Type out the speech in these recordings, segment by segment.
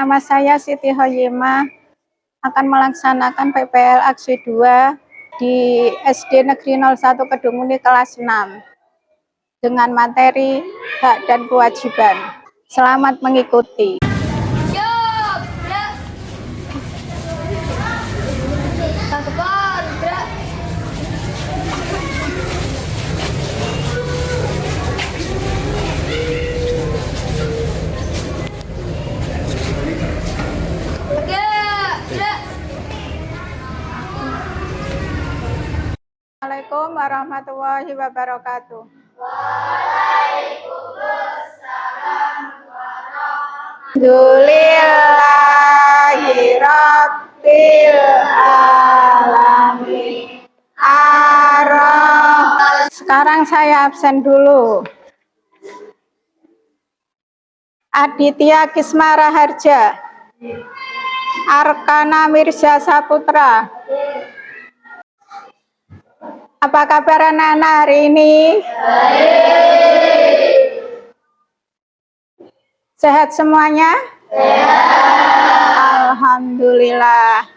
nama saya Siti Hoyema akan melaksanakan PPL Aksi 2 di SD Negeri 01 Kedungmuni kelas 6 dengan materi hak dan kewajiban. Selamat mengikuti. Assalamualaikum warahmatullahi wabarakatuh. Waalaikumsalam warahmatullahi rabbil alamin. Sekarang saya absen dulu. Aditya Kismara Harja, Arkana Mirza Saputra. Apa kabar anak-anak hari ini? Baik. Sehat semuanya? Sehat. Alhamdulillah.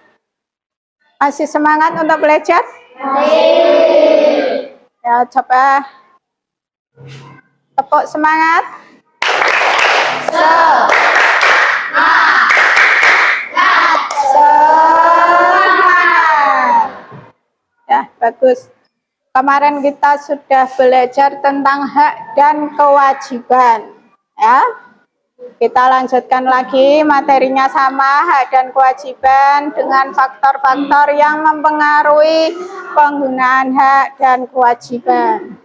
Masih semangat untuk belajar? Baik. Ya, coba tepuk semangat. Semangat. Ya, bagus. Kemarin kita sudah belajar tentang hak dan kewajiban, ya. Kita lanjutkan lagi materinya sama, hak dan kewajiban dengan faktor-faktor yang mempengaruhi penggunaan hak dan kewajiban.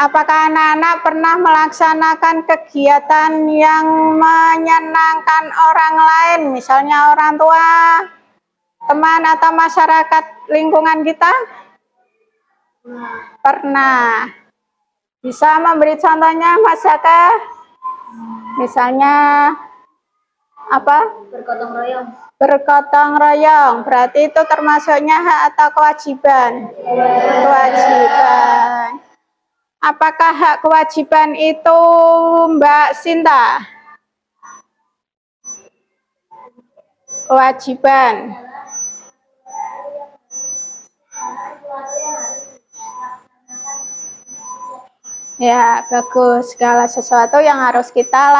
Apakah anak-anak pernah melaksanakan kegiatan yang menyenangkan orang lain, misalnya orang tua, teman atau masyarakat lingkungan kita? Pernah. Bisa memberi contohnya, Mas Jaka? Misalnya apa? Bergotong royong. Bergotong royong. Berarti itu termasuknya hak atau kewajiban? Kewajiban. Apakah hak kewajiban itu, Mbak Sinta? Kewajiban. Ya, bagus. Segala sesuatu yang harus kita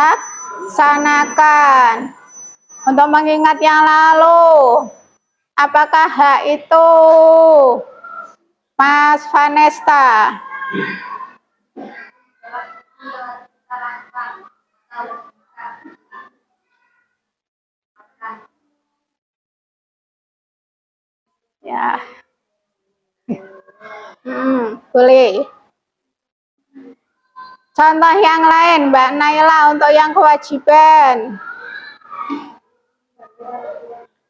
laksanakan. Untuk mengingat yang lalu, apakah hak itu, Mas Vanesta? Ya. Boleh. Contoh yang lain, Mbak Naila, untuk yang kewajiban.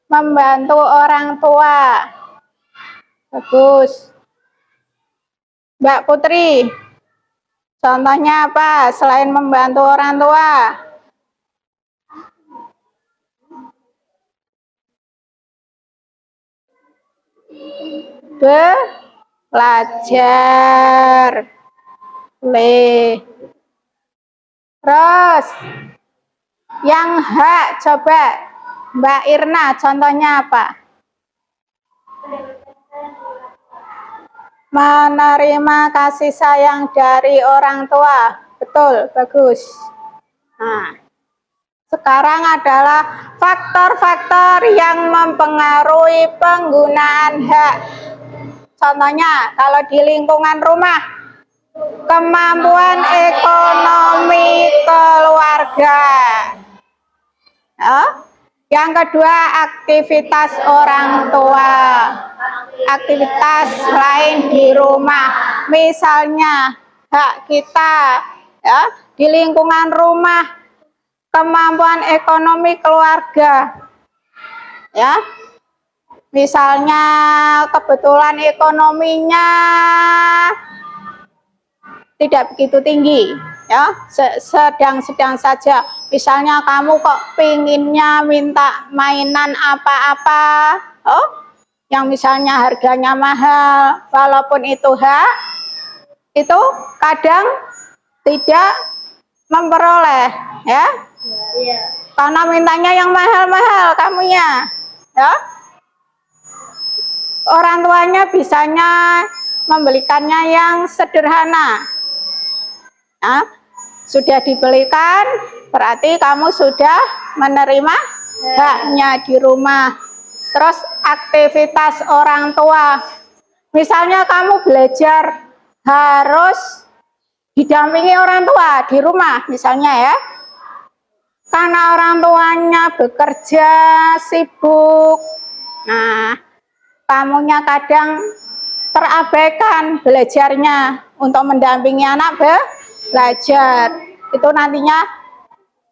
Membantu orang tua. Bagus. Mbak Putri, contohnya apa selain membantu orang tua? Belajar. Terus yang hak, coba Mbak Irna, contohnya apa? Menerima kasih sayang dari orang tua. Betul, bagus. Nah, sekarang adalah faktor-faktor yang mempengaruhi penggunaan hak. Contohnya, kalau di lingkungan rumah, kemampuan ekonomi keluarga. Yang kedua, aktivitas orang tua. Aktivitas lain di rumah, misalnya hak kita, ya, di lingkungan rumah, kemampuan ekonomi keluarga, ya. Misalnya kebetulan ekonominya tidak begitu tinggi, ya, sedang-sedang saja. Misalnya kamu kok pinginnya minta mainan apa-apa, yang misalnya harganya mahal, walaupun itu hak, itu kadang tidak memperoleh, ya. Iya. Karena mintanya yang mahal-mahal kamunya, ya. Orang tuanya bisanya membelikannya yang sederhana. Nah, sudah dibelikan, berarti kamu sudah menerima haknya di rumah. Terus aktivitas orang tua, misalnya kamu belajar harus didampingi orang tua di rumah misalnya, ya, karena orang tuanya bekerja sibuk. Nah, kamunya kadang terabaikan belajarnya untuk mendampingi anak belajar, itu nantinya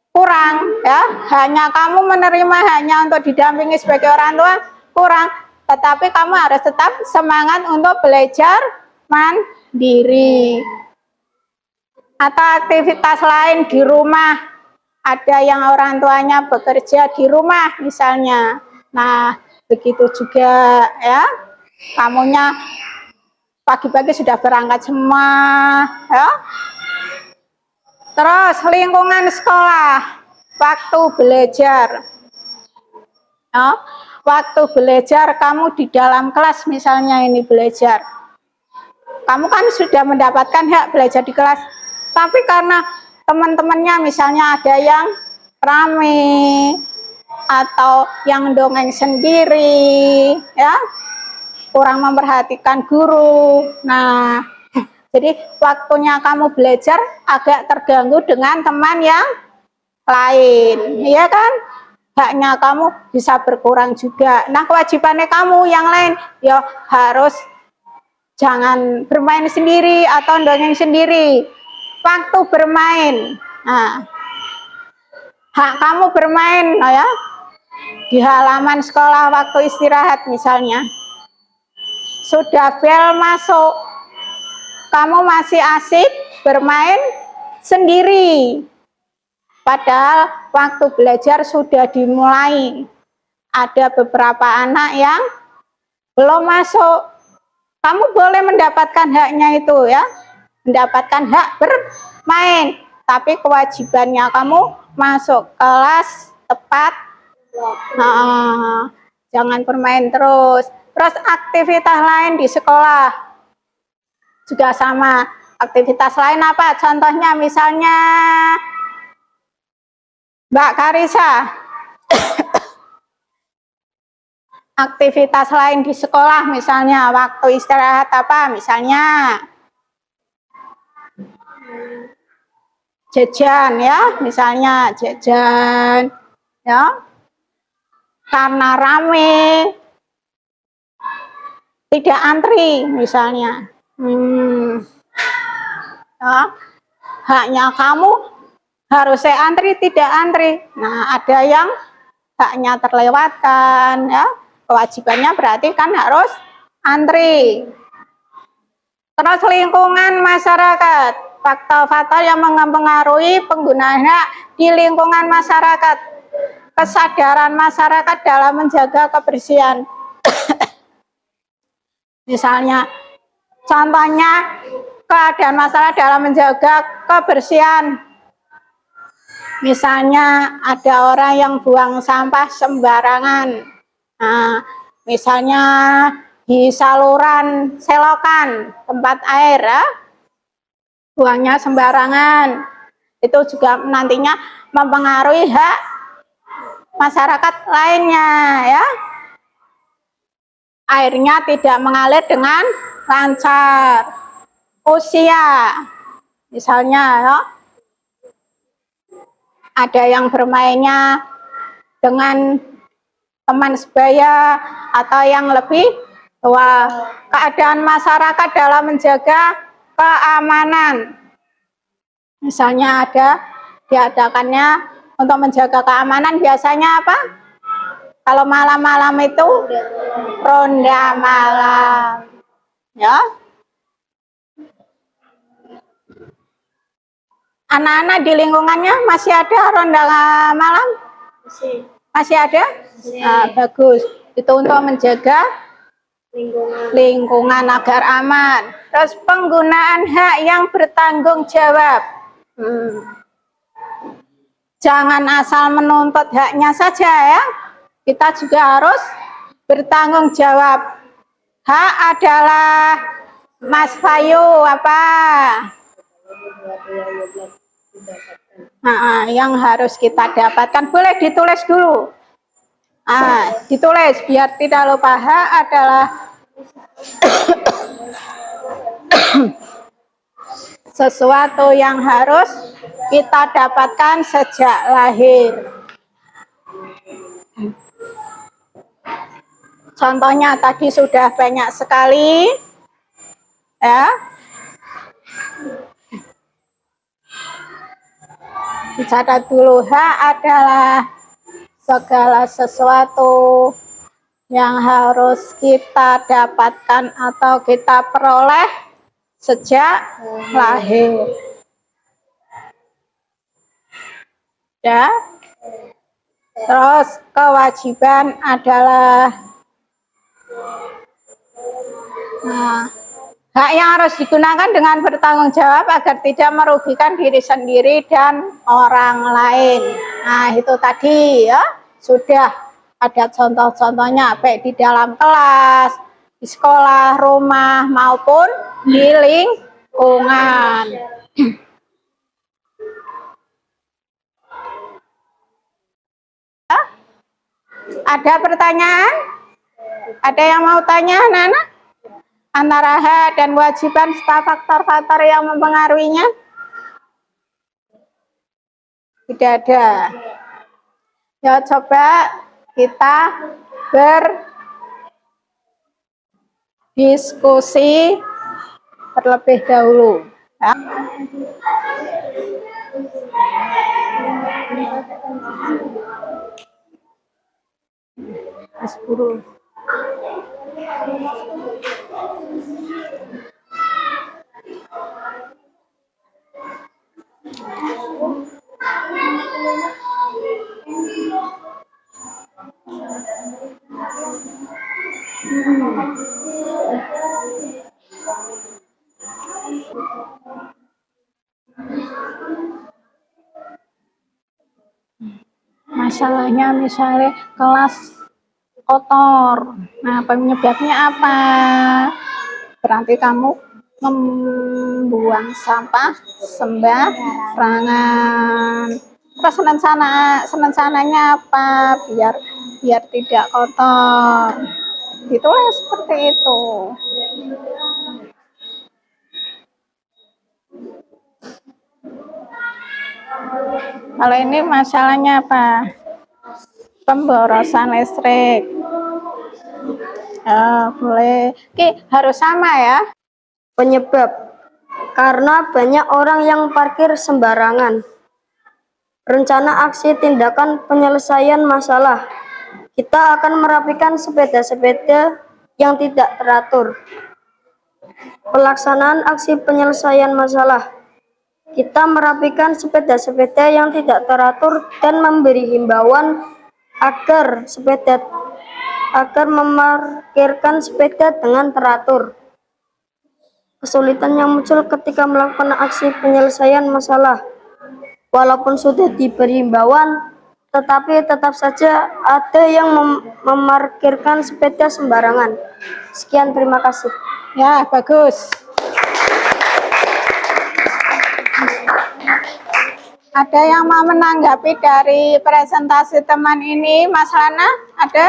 kurang, ya. Hanya kamu menerima hanya untuk didampingi sebagai orang tua kurang, tetapi kamu harus tetap semangat untuk belajar mandiri. Atau aktivitas lain di rumah, ada yang orang tuanya bekerja di rumah misalnya. Nah, begitu juga, ya, kamunya pagi-pagi sudah berangkat semua, ya. Terus lingkungan sekolah, waktu belajar, ya, waktu belajar kamu di dalam kelas misalnya ini belajar, kamu kan sudah mendapatkan hak belajar di kelas, tapi karena teman-temannya misalnya ada yang rame atau yang dongeng sendiri, ya, kurang memperhatikan guru. Nah, jadi waktunya kamu belajar agak terganggu dengan teman yang lain, ya kan? Haknya kamu bisa berkurang juga. Nah, kewajibannya kamu yang lain, ya harus jangan bermain sendiri atau dongeng sendiri. Waktu bermain, nah, hak kamu bermain, nah, ya, di halaman sekolah waktu istirahat misalnya. Sudah bel masuk, kamu masih asik bermain sendiri, padahal waktu belajar sudah dimulai. Ada beberapa anak yang belum masuk, kamu boleh mendapatkan haknya itu, ya, mendapatkan hak bermain, tapi kewajibannya kamu masuk kelas tepat. Nah, jangan bermain terus. Terus aktivitas lain di sekolah juga sama. Aktivitas lain apa? Contohnya misalnya Mbak Karisa, aktivitas lain di sekolah misalnya waktu istirahat apa? Misalnya jajan, ya, misalnya jajan, ya, karena rame tidak antri misalnya. Ya, haknya kamu harusnya antri, tidak antri. Nah, ada yang haknya terlewatkan, ya, kewajibannya berarti kan harus antri. Terus lingkungan masyarakat, faktor-faktor yang mempengaruhi penggunaan hak di lingkungan masyarakat, kesadaran masyarakat dalam menjaga kebersihan. Misalnya, contohnya keadaan masyarakat dalam menjaga kebersihan. Misalnya ada orang yang buang sampah sembarangan. Nah, misalnya di saluran selokan tempat air, ya, buangnya sembarangan. Itu juga nantinya mempengaruhi hak masyarakat lainnya, ya. Airnya tidak mengalir dengan lancar. Usia, misalnya, ya, ada yang bermainnya dengan teman sebaya atau yang lebih tua. Keadaan masyarakat dalam menjaga keamanan, misalnya ada diadakannya untuk menjaga keamanan, biasanya apa? Kalau malam-malam itu ronda malam, ya. Anak-anak di lingkungannya masih ada ronda malam? Masih ada? Nah, bagus. Itu untuk menjaga lingkungan agar aman. Terus penggunaan hak yang bertanggung jawab. Jangan asal menuntut haknya saja ya. Kita juga harus bertanggung jawab. Hak adalah Mas Bayu apa? Yang harus kita dapatkan. Boleh ditulis dulu. Ditulis biar tidak lupa. Hak adalah sesuatu yang harus kita dapatkan sejak lahir. Contohnya tadi sudah banyak sekali ya. Dicatat dulu, hak adalah segala sesuatu yang harus kita dapatkan atau kita peroleh sejak lahir. Ya. Terus kewajiban adalah hak yang harus digunakan dengan bertanggung jawab agar tidak merugikan diri sendiri dan orang lain. Nah, itu tadi ya, sudah ada contoh-contohnya baik di dalam kelas, di sekolah, rumah maupun di lingkungan. Ada pertanyaan? Ada yang mau tanya, Nana? Antara hak dan kewajiban serta faktor-faktor yang mempengaruhinya? Tidak ada. Ya, coba kita berdiskusi terlebih dahulu. Ya. Masalahnya misalnya kelas kotor. Nah, penyebabnya apa? Berarti kamu membuang sampah sembarangan. Terus senannya apa? Biar tidak kotor. Ditulis seperti itu. Kalau ini masalahnya apa? Pemborosan listrik. Boleh. Oke, harus sama ya. Penyebab, karena banyak orang yang parkir sembarangan. Rencana aksi tindakan penyelesaian masalah. Kita akan merapikan sepeda-sepeda yang tidak teratur. Pelaksanaan aksi penyelesaian masalah. Kita merapikan sepeda-sepeda yang tidak teratur dan memberi himbauan agar memarkirkan sepeda dengan teratur. Kesulitan yang muncul ketika melakukan aksi penyelesaian masalah. Walaupun sudah diberi himbauan, tetapi tetap saja ada yang memarkirkan sepeda sembarangan. Sekian, terima kasih. Ya, bagus. Ada yang mau menanggapi dari presentasi teman ini, Mas Lana? Ada?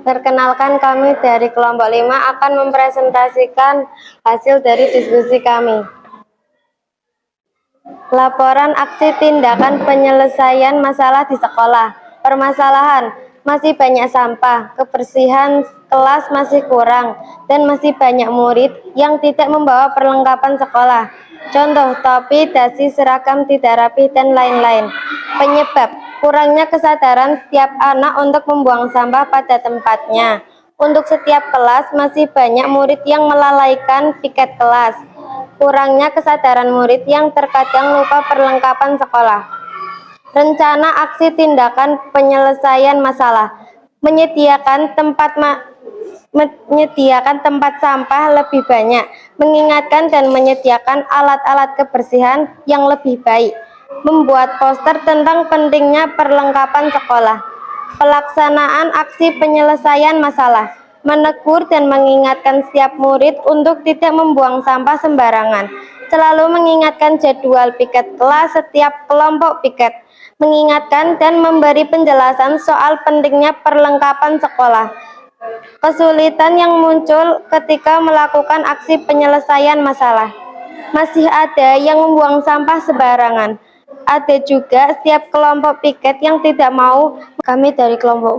Perkenalkan, kami dari kelompok 5 akan mempresentasikan hasil dari diskusi kami. Laporan aksi tindakan penyelesaian masalah di sekolah. Permasalahan, masih banyak sampah, kebersihan kelas masih kurang, dan masih banyak murid yang tidak membawa perlengkapan sekolah. Contoh, topi, dasi, seragam tidak rapi, dan lain-lain. Penyebab, kurangnya kesadaran setiap anak untuk membuang sampah pada tempatnya. Untuk setiap kelas, masih banyak murid yang melalaikan piket kelas. Kurangnya kesadaran murid yang terkadang lupa perlengkapan sekolah. Rencana aksi tindakan penyelesaian masalah. Menyediakan tempat sampah lebih banyak, mengingatkan dan menyediakan alat-alat kebersihan yang lebih baik, membuat poster tentang pentingnya perlengkapan sekolah. Pelaksanaan aksi penyelesaian masalah, menegur dan mengingatkan setiap murid untuk tidak membuang sampah sembarangan, selalu mengingatkan jadwal piket kelas setiap kelompok piket, mengingatkan dan memberi penjelasan soal pentingnya perlengkapan sekolah. Kesulitan yang muncul ketika melakukan aksi penyelesaian masalah. Masih ada yang membuang sampah sembarangan. Ada juga setiap kelompok piket yang tidak mau. Kami dari kelompok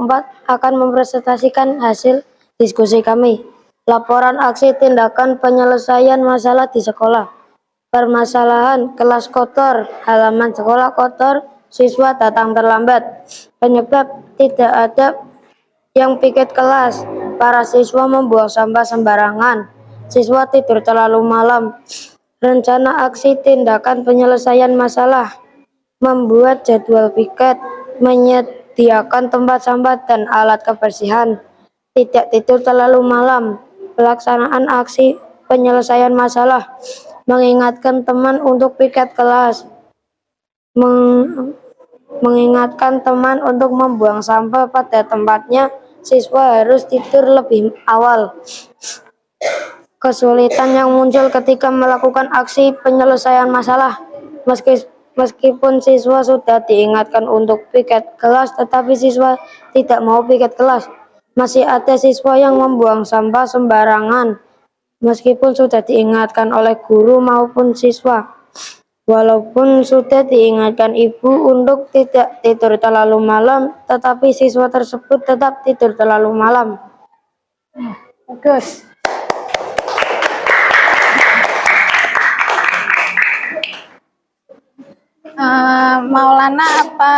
4 akan mempresentasikan hasil diskusi kami. Laporan aksi tindakan penyelesaian masalah di sekolah. Permasalahan kelas kotor, halaman sekolah kotor, siswa datang terlambat. Penyebab tidak ada yang piket kelas, para siswa membuang sampah sembarangan, siswa tidur terlalu malam. Rencana aksi tindakan penyelesaian masalah, membuat jadwal piket, menyediakan tempat sampah dan alat kebersihan, tidak tidur terlalu malam. Pelaksanaan aksi penyelesaian masalah, mengingatkan teman untuk piket kelas, mengingatkan teman untuk membuang sampah pada tempatnya, siswa harus tidur lebih awal. Kesulitan yang muncul ketika melakukan aksi penyelesaian masalah. Meskipun siswa sudah diingatkan untuk piket kelas, tetapi siswa tidak mau piket kelas. Masih ada siswa yang membuang sampah sembarangan, meskipun sudah diingatkan oleh guru maupun siswa. Walaupun sudah diingatkan ibu untuk tidak tidur terlalu malam, tetapi siswa tersebut tetap tidur terlalu malam. Bagus. Maulana apa?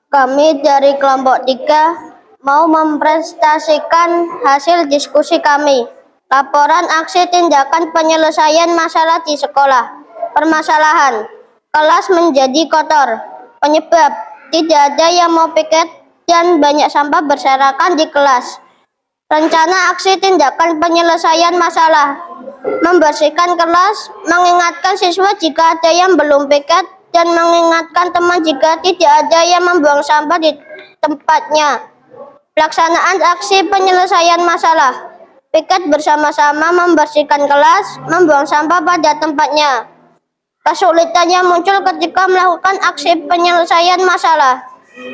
Kami dari kelompok 3 mau mempresentasikan hasil diskusi kami. Laporan aksi tindakan penyelesaian masalah di sekolah. Permasalahan, kelas menjadi kotor. Penyebab, tidak ada yang mau piket dan banyak sampah berserakan di kelas. Rencana aksi tindakan penyelesaian masalah, membersihkan kelas, mengingatkan siswa jika ada yang belum piket, dan mengingatkan teman jika tidak ada yang membuang sampah di tempatnya. Pelaksanaan aksi penyelesaian masalah, piket bersama-sama membersihkan kelas, membuang sampah pada tempatnya. Kesulitan yang muncul ketika melakukan aksi penyelesaian masalah.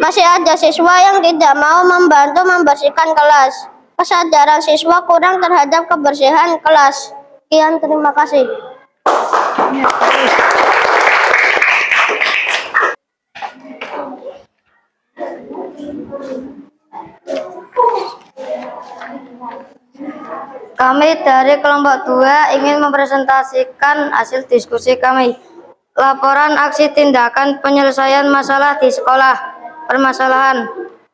Masih ada siswa yang tidak mau membantu membersihkan kelas. Kesadaran siswa kurang terhadap kebersihan kelas. Sekian, terima kasih. Kami dari kelompok 2 ingin mempresentasikan hasil diskusi kami. Laporan aksi tindakan penyelesaian masalah di sekolah. Permasalahan,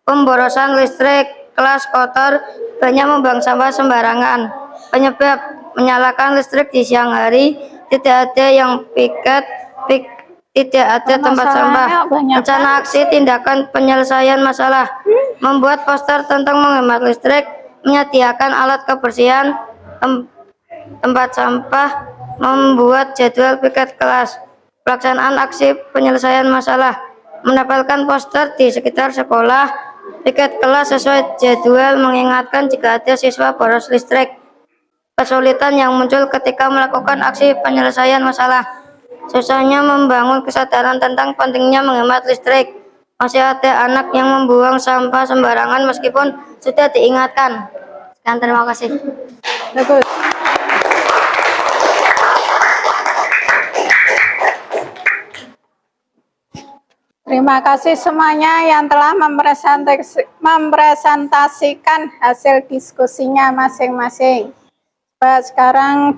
pemborosan listrik, kelas kotor, banyak membuang sampah sembarangan. Penyebab, menyalakan listrik di siang hari, tidak ada yang piket, tidak ada tempat sampah. Rencana aksi tindakan penyelesaian masalah, membuat poster tentang menghemat listrik, menyediakan alat kebersihan, tempat sampah, membuat jadwal piket kelas. Pelaksanaan aksi penyelesaian masalah, menempelkan poster di sekitar sekolah, piket kelas sesuai jadwal, mengingatkan jika ada siswa boros listrik. Kesulitan yang muncul ketika melakukan aksi penyelesaian masalah, susahnya membangun kesadaran tentang pentingnya menghemat listrik. Masih ada anak yang membuang sampah sembarangan meskipun sudah diingatkan. Sekian, terima kasih. Bagus. Terima kasih semuanya yang telah mempresentasikan hasil diskusinya masing-masing. Sekarang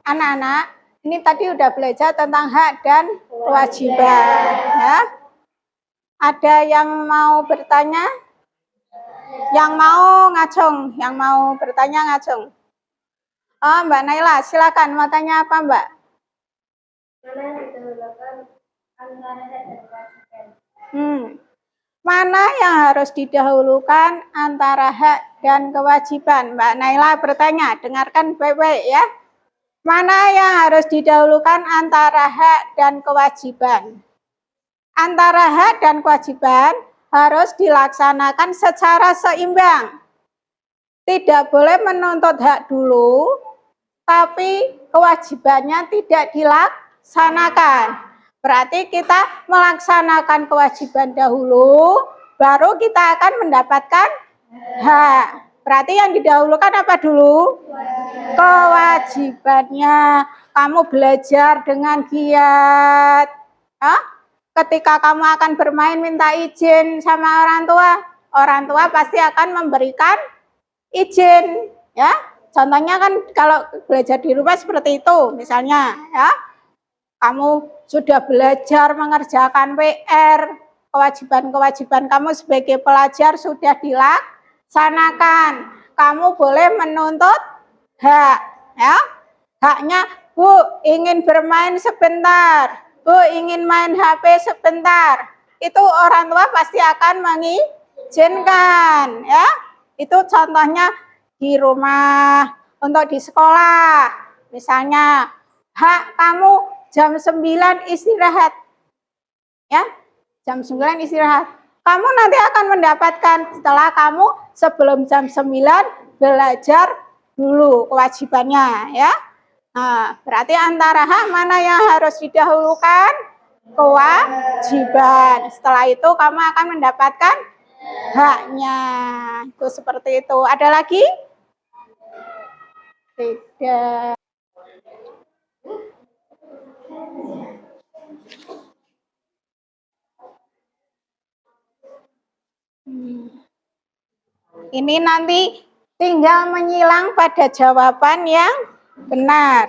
anak-anak ini tadi udah belajar tentang hak dan kewajiban, ya. Ada yang mau bertanya? Yang mau ngacung, yang mau bertanya ngacung. Oh, Mbak Naila, silakan. Mau tanya apa, Mbak? Mana yang didahulukan antara hak dan kewajiban? Mana yang harus didahulukan antara hak dan kewajiban? Mbak Naila bertanya, dengarkan baik-baik ya. Mana yang harus didahulukan antara hak dan kewajiban? Antara hak dan kewajiban harus dilaksanakan secara seimbang. Tidak boleh menuntut hak dulu, tapi kewajibannya tidak dilaksanakan. Berarti kita melaksanakan kewajiban dahulu, baru kita akan mendapatkan hak. Berarti yang didahulukan apa dulu? Kewajibannya. Kamu belajar dengan giat. Ketika kamu akan bermain minta izin sama orang tua pasti akan memberikan izin. Ya, contohnya kan kalau belajar di rumah seperti itu, misalnya ya. Kamu sudah belajar mengerjakan PR, kewajiban-kewajiban kamu sebagai pelajar sudah dilaksanakan. Kamu boleh menuntut hak, ya. Haknya, Bu, ingin bermain sebentar. Bu, ingin main HP sebentar. Itu orang tua pasti akan mengizinkan, ya. Itu contohnya di rumah. Untuk di sekolah, misalnya, hak kamu jam 9 istirahat. Ya, jam 9 istirahat. Kamu nanti akan mendapatkan setelah kamu sebelum jam 9 belajar dulu kewajibannya, ya. Nah, berarti antara hak mana yang harus didahulukan? Kewajiban. Setelah itu kamu akan mendapatkan haknya. Itu seperti itu. Ada lagi? Tidak. Ini nanti tinggal menyilang pada jawaban yang benar.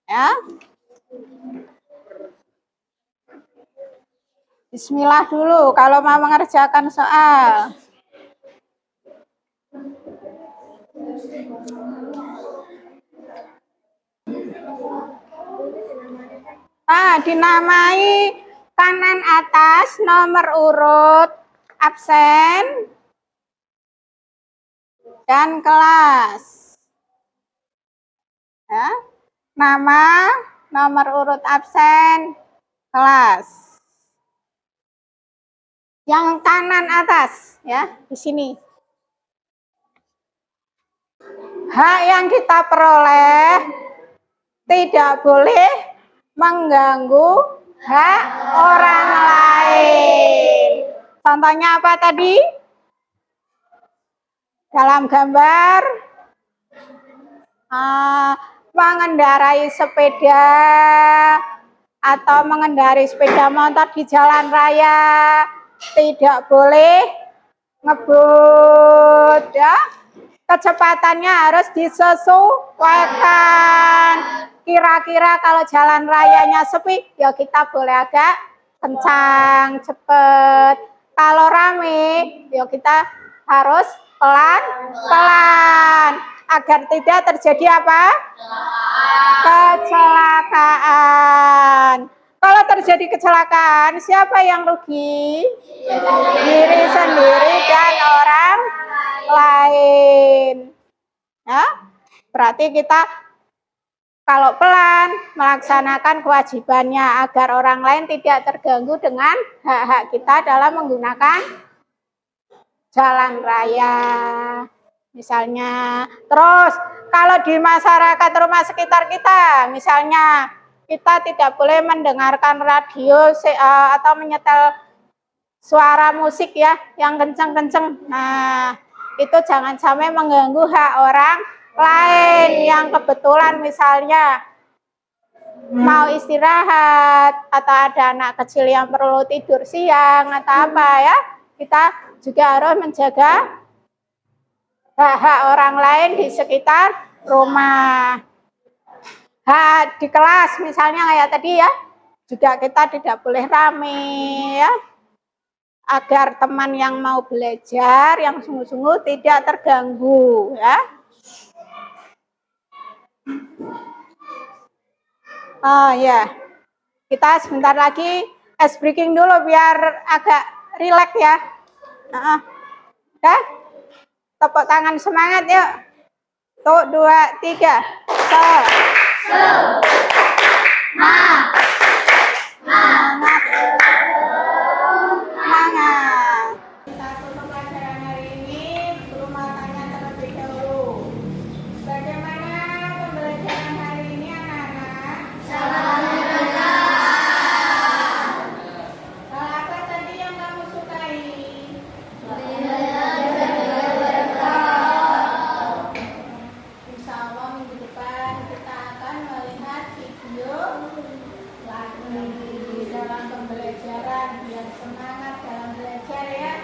Ya. Bismillah dulu kalau mau mengerjakan soal. Dinamai kanan atas nomor urut absen dan kelas. Ya. Nama, nomor urut absen, kelas. Yang kanan atas, ya, di sini. Hak yang kita peroleh tidak boleh mengganggu hak orang lain. Contohnya apa tadi? Dalam gambar, mengendarai sepeda atau mengendarai sepeda motor di jalan raya tidak boleh ngebut, ya. Kecepatannya harus disesuaikan. Kira-kira kalau jalan rayanya sepi, ya kita boleh agak kencang, cepet. Kalau rame, ya kita harus pelan-pelan agar tidak terjadi apa? Kecelakaan. Kalau terjadi kecelakaan, siapa yang rugi? Diri sendiri dan orang lain. Ya, berarti kita kalau pelan melaksanakan kewajibannya agar orang lain tidak terganggu dengan hak-hak kita dalam menggunakan jalan raya. Misalnya, terus kalau di masyarakat rumah sekitar kita, misalnya kita tidak boleh mendengarkan radio atau menyetel suara musik ya yang kenceng-kenceng. Nah, itu jangan sampai mengganggu hak orang lain yang kebetulan misalnya mau istirahat atau ada anak kecil yang perlu tidur siang atau apa ya, kita juga harus menjaga hak-hak orang lain di sekitar rumah. Hak di kelas misalnya kayak tadi ya, juga kita tidak boleh rame ya. agar teman yang mau belajar, yang sungguh-sungguh tidak terganggu, ya. Oh ya, kita sebentar lagi ice breaking dulu biar agak rileks ya. Udah? Tepuk tangan semangat yuk. 1, 2, 3. Semangat. Semangat. Kita tutup pelajaran hari ini. Guru mau tanya terlebih dahulu. Bagaimana pembelajaran hari ini anak-anak? Hal apa tadi yang kamu sukai? Insya Allah minggu depan kita akan melihat video lagi dalam pembelajaran biar semangat dalam belajar ya.